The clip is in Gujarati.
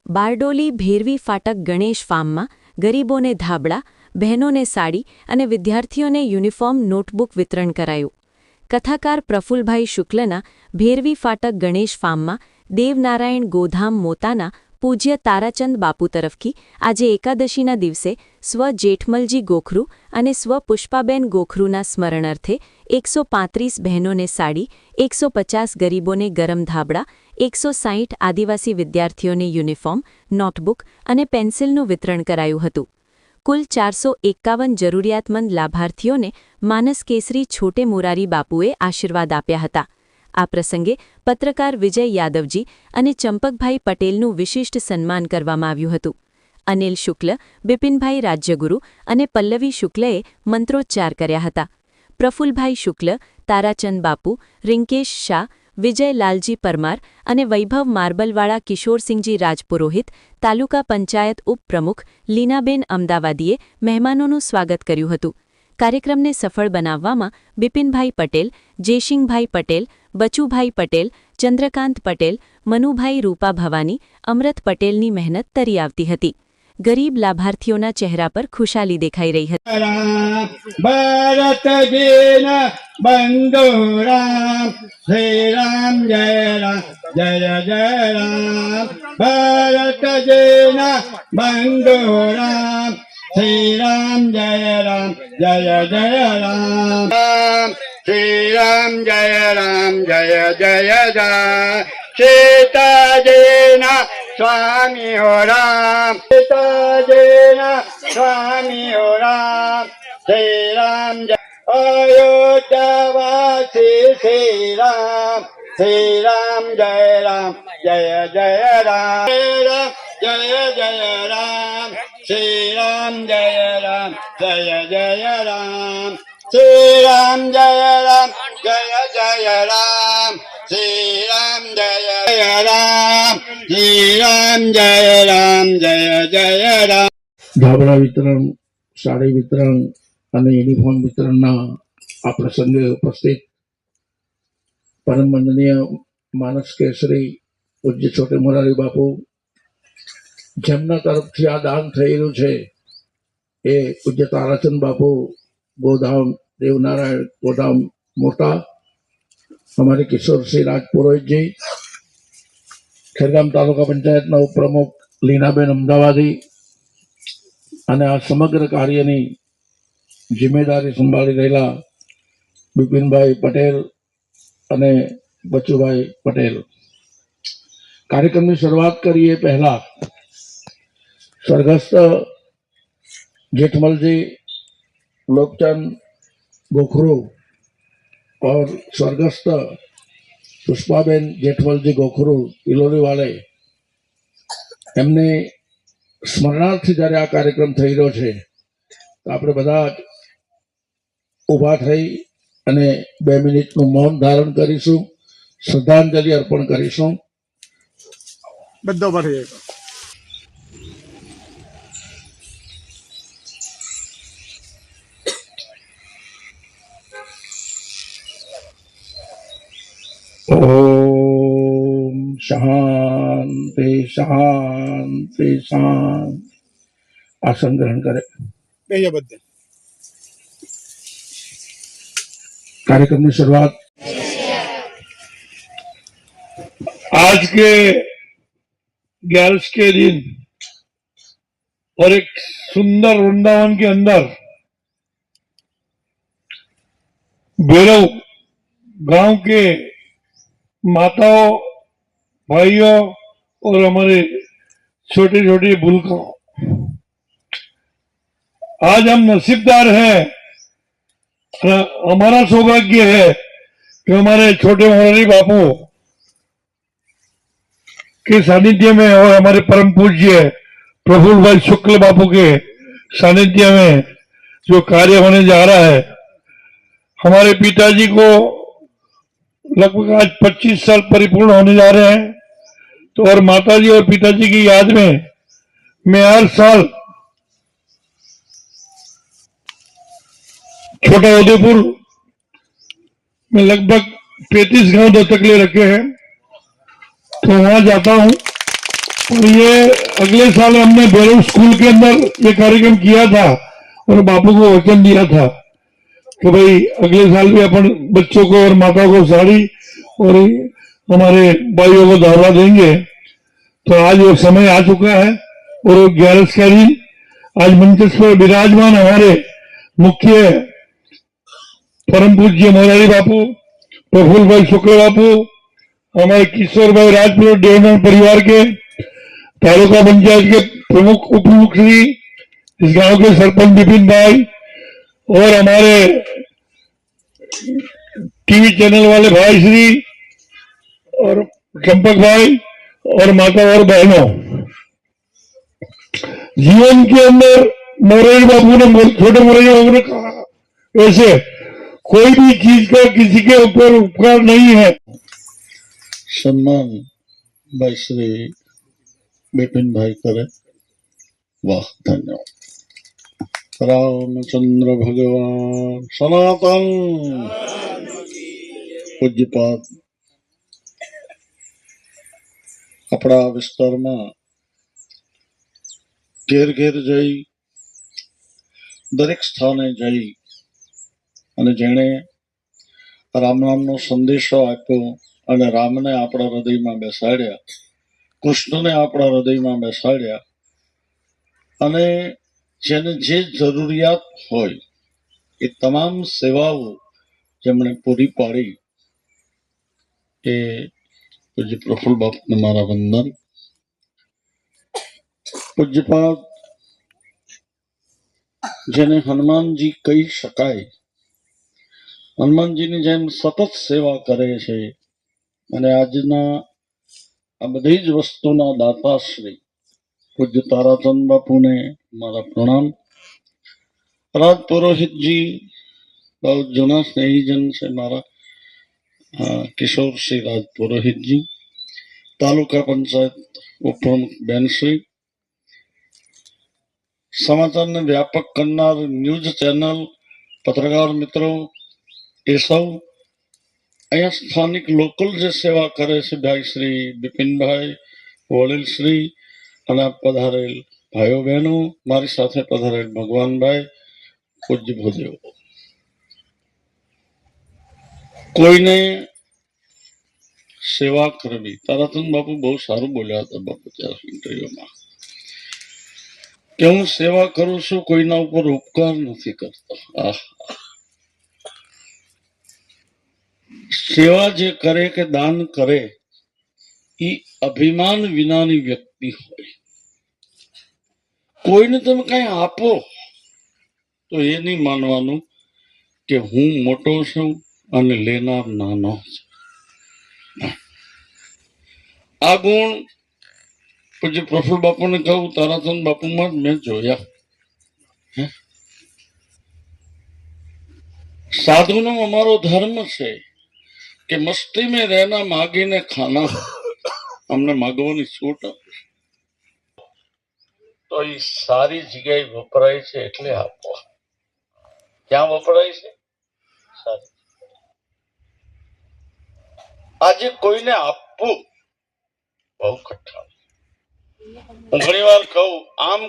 બારડોલી ભેરવી ફાટક ગણેશ ફાર્મમાં ગરીબોને ધાબળા, બહેનોને સાડી અને વિદ્યાર્થીઓને યુનિફોર્મ નોટબુક વિતરણ કરાયું. કથાકાર પ્રફુલભાઈ શુક્લના ભેરવી ફાટક ગણેશ ફાર્મમાં દેવનારાયણ ગોધામ મોતાના પૂજ્ય તારાચંદ બાપુ તરફથી આજે એકાદશીના દિવસે સ્વ જેઠમલજી ગોખરૂ અને સ્વ પુષ્પાબેન ગોખરૂના સ્મરણાર્થે 135 બહેનોને સાડી, 150 ગરીબોને ગરમ ધાબળા, 160 આદિવાસી વિદ્યાર્થીઓને યુનિફોર્મ, નોટબુક અને પેન્સિલનું વિતરણ કરાયું હતું. કુલ 451 જરૂરિયાતમંદ લાભાર્થીઓને માનસ કેસરી છોટે મોરારી બાપુએ આશીર્વાદ આપ્યા હતા. આ પ્રસંગે પત્રકાર વિજય યાદવજી અને ચંપકભાઈ પટેલનું વિશિષ્ટ સન્માન કરવામાં આવ્યું હતું. અનિલ શુક્લ, બિપિનભાઈ રાજ્યગુરુ અને પલ્લવી શુક્લએ મંત્રોચ્ચાર કર્યા હતા. પ્રફુલભાઈ શુક્લ, તારાચંદ બાપુ, રિંકેશ શાહ, વિજય લાલજી પરમાર અને વૈભવ માર્બલવાળા કિશોરસિંહજી રાજપુરોહિત, તાલુકા પંચાયત ઉપપ્રમુખ લીનાબેન અમદાવાદીએ મહેમાનોનું સ્વાગત કર્યું હતું. કાર્યક્રમને સફળ બનાવવામાં બિપિનભાઈ પટેલ, જયસિંહભાઈ પટેલ, બચુભાઈ પટેલ, ચંદ્રકાંત પટેલ, મનુભાઈ રૂપા ભવાની, અમૃત પટેલની મહેનત તરી આવતી હતી. ગરીબ લાભાર્થીઓના ચહેરા પર ખુશાલી દેખાઈ રહી હતી. ભારત જીના બંધુ રામ, શ્રી રામ જય રામ, જય જય રામ. ભારત જીના બંધુ રામ, શ્રી રામ જય રામ, જય જય રામ. શ્રી રામ જય રામ, જય જય રામ. સીતાજીના સ્વામી હો રામ, સીતાજીના સ્વામી હો રામ. શ્રી રામ જય અયોધ્યાવાસી શ્રી રામ, શ્રી રામ જય રામ, જય જય રામ. જય જય રામ, શ્રી રામ જય રામ, જય જય રામ. શ્રી રામ જય રામ, જય જય રામ. શ્રી રામ જય રામ, શ્રી રામ જય રામ, જય જય રામ. ધાબળા વિતરણ, સાડી વિતરણ અને યુનિફોર્મ વિતરણના આ પ્રસંગે ઉપસ્થિત પરમ વંદનીય માનસ કેસરી પૂજ્ય છોટે મોરારી બાપુ, જેમના તરફથી આ દાન થયેલું છે એ પૂજ્ય તારાચંદ બાપુ ગોધામ, દેવનારાયણ ગોધામ મોટા, અમારે કિશોરસિંહ રાજપુરોહિતજી, ખેરગામ તાલુકા પંચાયતના ઉપપ્રમુખ લીનાબેન અમદાવાદી અને આ સમગ્ર કાર્યની જિમ્મેદારી સંભાળી રહેલા બિપિનભાઈ પટેલ અને બચુભાઈ પટેલ. કાર્યક્રમની શરૂઆત કરીએ પહેલા સ્વર્ગસ્થ जेठमल जी लोकचंद गोखरू और स्वर्गस्थ पुष्पाबेन जेठमल जी गोखरू इलोरी वाले एमने स्मरणार्थी जયારે આ કાર્યક્રમ થઈ રહ્યો છે તો આપણે બધા ઊભા થઈ અને 2 મિનિટનું મૌન ધારણ કરીશું, શ્રદ્ધાંજલિ અર્પણ કરીશું. બધો ભરી ओम शांति शांति शांति. आसन ग्रहण करें. कार्यक्रम की शुरुआत आज के 11 के दिन और एक सुंदर वृंदावन के अंदर भैरव गांव के माताओं, भाइयों और हमारे छोटे छोटे बुलकों, आज हम नसीबदार हैं, हमारा सौभाग्य है कि हमारे छोटे मोरारी बापू के सानिध्य में और हमारे परम पूज्य प्रफुल्ल शुक्ल बापू के सानिध्य में जो कार्य होने जा रहा है, हमारे पिताजी को लगभग आज 25 साल परिपूर्ण होने जा रहे हैं. तो और माताजी और पिताजी की याद में मैं हर साल छोटा उदयपुर में लगभग 35 गांव दत्तक ले रखे हैं, तो वहां जाता हूं और ये अगले साल हमने बेरू स्कूल के अंदर ये कार्यक्रम किया था और बापू को वचन दिया था कि भाई अगले साल भी अपन बच्चों को और माता को साड़ी और हमारे भाइयों को दावरा देंगे। तो आज वो समय आ चुका है और 11 का दिन आज मंच पर विराजमान हमारे मुख्य परम पूज्य मोरारी बापू, प्रफुल्ल भाई शुक्ल बापू, हमारे किशोर भाई राजपुर देवनाथ परिवार के तालुका पंचायत के प्रमुख उप प्रमुख श्री, इस गांव के सरपंच विपिन भाई और हमारे टीवी चैनल वाले भाई श्री और चंपक भाई और माता और बहनों, जीवन के अंदर मोरारी बापू ने, छोटे मोरारी बापू ने कहा ऐसे कोई भी चीज का किसी के ऊपर उपकार नहीं है। सम्मान भाई श्री बिपिन भाई करे, वाह धन्यवाद। रामचंद्र भगवान सनातन पूज्यपाद अपना विस्तार में घेर घेर जई दरेक स्थाने जई અને જેણે રામ નામનો સંદેશો આપ્યો અને રામને આપણા હૃદયમાં બેસાડ્યા, કૃષ્ણને આપણા હૃદયમાં બેસાડ્યા અને જેને જે જરૂરિયાત હોય એ તમામ સેવાઓ જેમણે પૂરી પાડી એ પૂજ્ય પ્રફુલ્લ બાપુને મારા વંદન। પૂજ્યપાદ જેને હનુમાનજી કહી શકાય, હનુમાનજીની જેમ સતત સેવા કરે છે અને આજના આ બધી જ વસ્તુના દાતાશ્રી પૂજ્ય તારાચંદ બાપુને મારા પ્રણામ। રાજ પુરોહિતજી બહુ જૂના સ્નેહીજન છે મારા, કિશોરસિંહ રાજ પુરોહિતજી, તાલુકા પંચાયત ઉપપ્રમુખ બેનશ્રી, સમાચારને વ્યાપક કરનાર ન્યૂઝ ચેનલ પત્રકાર મિત્રો, એ સૌ અહીંયા સ્થાનિક લોકલ જે સેવા કરે છે ભાઈ શ્રી બિપિનભાઈ, વડીલશ્રી અને પધારેલ ભાઈઓ બહેનો, મારી સાથે પધારેલ ભગવાનભાઈ, પૂજ્ય ભૂદેવો, કોઈને સેવા કરવી। તારાચંદ બાપુ બહુ સારું બોલ્યા હતા બાપુ ત્યાં ઇન્ટરવ્યુમાં કે હું સેવા કરું છું, કોઈના ઉપર ઉપકાર નથી કરતો। આહ, સેવા જે કરે કે દાન કરે એ અભિમાન વિનાની વ્યક્તિ હોય। કોઈને તમે કઈ આપો તો એ નહીં માનવાનું કે હું મોટો છું અને લેનાર નાનો છે। આ ગુણ પૂજ્ય પ્રફુલ્લ બાપુને કહું, તારાચંદ બાપુમાં જ મેં જોયા। સાધુનો અમારો ધર્મ છે कि मस्ती में रहना, मांगी ने खाना, हमने मागवानी छूट आपी तो ये सारी जगह वपराय छे એટલે આપો। ક્યાં વપરાય છે? સારી। આજે કોઈને આપવું બહુ કઠણ। હું ઘણી વાર કહું, આમ